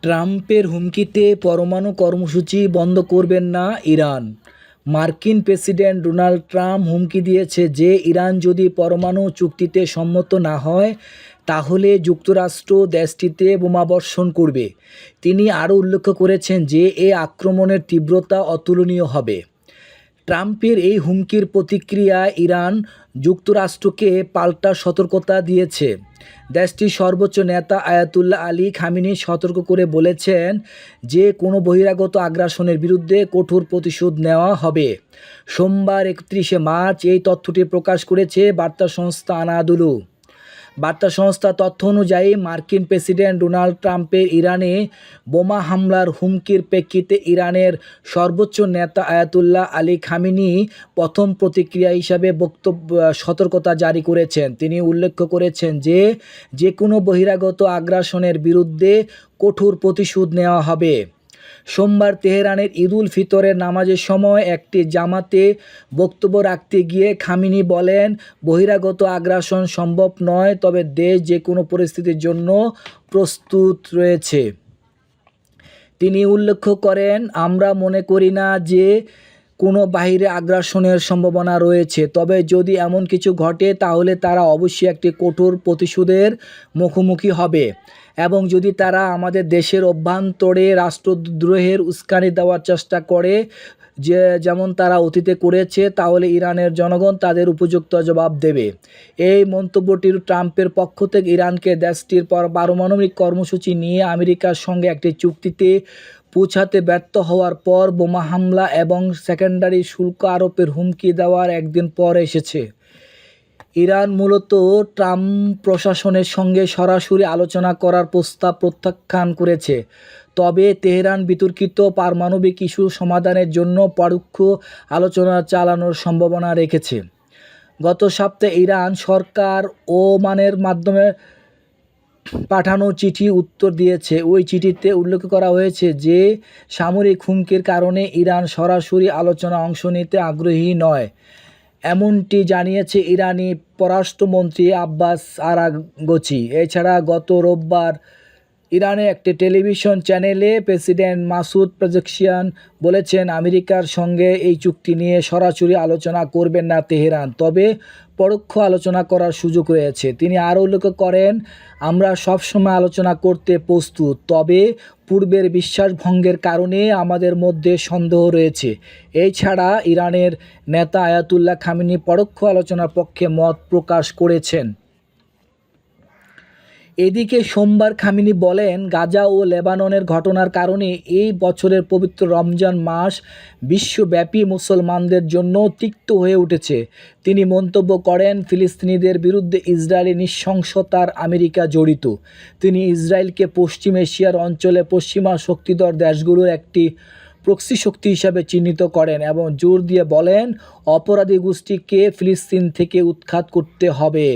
ট্রাম্পের হুমকিতে পরমাণু কর্মসূচি বন্ধ করবেন না ইরান। মার্কিন প্রেসিডেন্ট ডোনাল্ড ট্রাম্প হুমকি দিয়েছে যে ইরান যদি পরমাণু চুক্তিতে সম্মত না হয় তাহলে যুক্তরাষ্ট্র দেশটিতে বোমাবর্ষণ করবে। তিনি আরও উল্লেখ করেছেন যে এই আক্রমণের তীব্রতা অতুলনীয় হবে। ট্রাম্পের এই হুমকির প্রতিক্রিয়ায় ইরান যুক্তরাষ্ট্রকে পাল্টা সতর্কতা দিয়েছে। দেশটির সর্বোচ্চ নেতা আয়াতুল্লাহ আলী খামেনি সতর্ক করে বলেছেন যে কোনো বহিরাগত আগ্রাসনের বিরুদ্ধে কঠোর প্রতিশোধ নেওয়া হবে। সোমবার 31শে মার্চ এই তথ্যটি প্রকাশ করেছে বার্তা সংস্থা আনাদুলু। বার্তা সংস্থার তথ্য অনুযায়ী মার্কিন প্রেসিডেন্ট ডোনাল্ড ট্রাম্পের ইরানে বোমা হামলার হুমকির প্রেক্ষিতে ইরানের সর্বোচ্চ নেতা আয়াতুল্লাহ আলী খামেনি প্রথম প্রতিক্রিয়া হিসাবে সতর্কতা জারি করেছেন। তিনি উল্লেখ করেছেন যে যে কোনো বহিরাগত আগ্রাসনের বিরুদ্ধে কঠোর প্রতিশোধ নেওয়া হবে। সোমবার তেহরানের ঈদুল ফিতরের নামাজের সময় একটি জামাতে বক্তব্য রাখতে গিয়ে খামেনি বলেন, বহিরাগত আগ্রাসন সম্ভব নয়, তবে দেশ যে কোনো পরিস্থিতির জন্য প্রস্তুত রয়েছে। তিনি উল্লেখ করেন, আমরা মনে করি না যে কোনো বাহিরে আগ্রাসনের সম্ভাবনা রয়েছে, তবে যদি এমন কিছু ঘটে তাহলে তারা অবশ্যই একটি কঠোর প্রতিশোধের মুখোমুখি হবে এবং যদি তারা আমাদের দেশের অভ্যন্তরে রাষ্ট্রদ্রোহের উস্কানি দেওয়ার চেষ্টা করে যেমন তারা অতীতে করেছে তাহলে ইরানের জনগণ তাদের উপযুক্ত জবাব দেবে। এই মন্তব্যটির ট্রাম্পের পক্ষ থেকে ইরানকে দেশটির পারমাণবিক কর্মসূচি নিয়ে আমেরিকার সঙ্গে একটি চুক্তিতে পৌঁছাতে ব্যর্থ হওয়ার পর বোমা হামলা এবং সেকেন্ডারি শুল্ক আরোপের হুমকি দেওয়ার একদিন পর এসেছে। ইরান মূলত ট্রাম্প প্রশাসনের সঙ্গে সরাসরি আলোচনা করার প্রস্তাব প্রত্যাখ্যান করেছে, তবে তেহরান বিতর্কিত পারমাণবিক ইস্যু সমাধানের জন্য পরোক্ষ আলোচনা চালানোর সম্ভাবনা রেখেছে। গত সপ্তাহে ইরান সরকার ওমানের মাধ্যমে পাঠানো চিঠি উত্তর দিয়েছে। ওই চিঠিতে উল্লেখ করা হয়েছে যে সামরিক হুমকির কারণে ইরান সরাসরি আলোচনায় অংশ নিতে আগ্রহী নয়, এমনটি জানিয়েছে ইরানি পররাষ্ট্রমন্ত্রী আব্বাস আরাগচি। এছাড়া গত রোববার ইরানের একটি টেলিভিশন চ্যানেলে প্রেসিডেন্ট মাসুদ পেজেশকিয়ান বলেছেন, আমেরিকার সঙ্গে এই চুক্তি নিয়ে সরাসরি আলোচনা করবেন না তেহরান, তবে পরোক্ষ আলোচনা করার সুযোগ রয়েছে। তিনি আরও উল্লেখ করেন, আমরা সবসময় আলোচনা করতে প্রস্তুত, তবে পূর্বের বিশ্বাসভঙ্গের কারণে আমাদের মধ্যে সন্দেহ রয়েছে। এছাড়া ইরানের নেতা আয়াতুল্লাহ খামেনি পরোক্ষ আলোচনার পক্ষে মত প্রকাশ করেছেন। এদিকে সোমবার খামেনি বলেন, গাজা ও লেবাননের ঘটনার কারণে এই বছরের পবিত্র রমজান মাস বিশ্বব্যাপী মুসলমানদের জন্য তিক্ত হয়ে উঠেছে। তিনি মন্তব্য করেন, ফিলিস্তিনিদের বিরুদ্ধে ইসরায়েলি নৃশংসতার আমেরিকা জড়িত। তিনি ইসরায়েলকে পশ্চিম এশিয়ার অঞ্চলে পশ্চিমা শক্তিধর দেশগুলোর একটি প্রক্সি শক্তি হিসাবে চিহ্নিত করেন এবং জোর দিয়ে বলেন, অপরাধী গোষ্ঠীকে ফিলিস্তিন থেকে উৎখাত করতে হবে।